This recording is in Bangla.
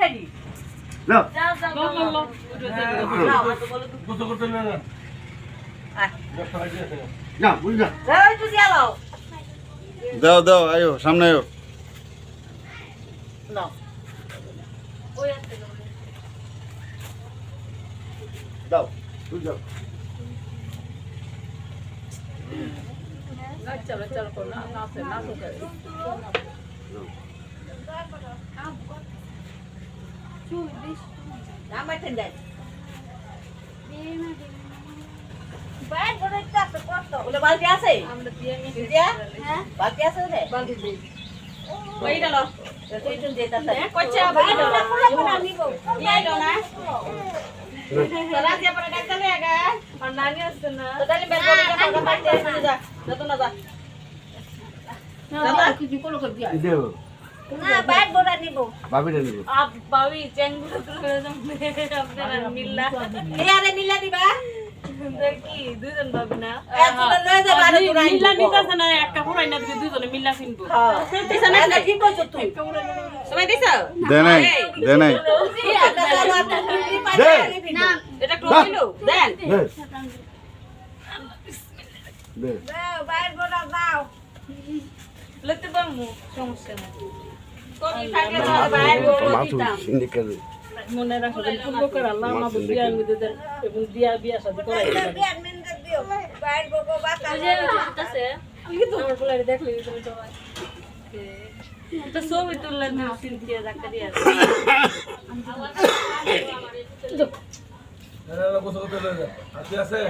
খাইনি নাও যাও যাও যাও কত করতে না না বুঝলা এই তুই যাও দাও দাও আয়ো সামনে আয়ো নাও ওই আছে দাও তুই যাও চলো চলো করো না না না তো আমার ঠান্ডা বাইরে বড় একটা কত ওলে বালতি আছে আমরা দিয়ে নিয়ে দিয়া হ্যাঁ বালতি আছে ওলে বালতি দে ওই গেল তুই তুমি দে তাতে কচ্চা বাইরে না নিব নিয়ে গেল না তোরা যে পরে ডাক্তার লয়ে গা আর নানি আসছে না তো তাহলে বের করে টাকা পাইতে যা যত না যা না কিছু কোলো কর দিয়া দেও না বাইরে বড় নিব ভাবিটা নিব আপ বাবি চেঙ্গুলো তুলে আপনারা মিল্লা এ আরে মিল্লা দিবা দেখি দুজন ভাবি না একজন লয়ে যা বারে পুরাই মিল্লা নিতাছ না একটা পুরাই না দিবি দুজনে মিল্লা কিনবো হ্যাঁ দিছ না ঠিক কইছো তুই সবাই দিছ দে নাই দে এটা ক্লোইলো দেন দে দাও বাইরে বড় দাও লতে বামু সমস্যা নাই কোকি থাকে না বাইরে বড় দিতাম সিন্ডিকেট মনে রাখবেন পূর্ব করে আল্লাহ আমাদের বিয়ার মধ্যে দেন এবং বিয়া শাদী করাই দেন বিয়ার মেন্দে দিও বাইরে বড় বাতা আছে আমি তো আমার বলে দেখলে তুমি সবাই তো ছবি তুললেন না সিনথিয়া জাকারিয়া কত করতে আছে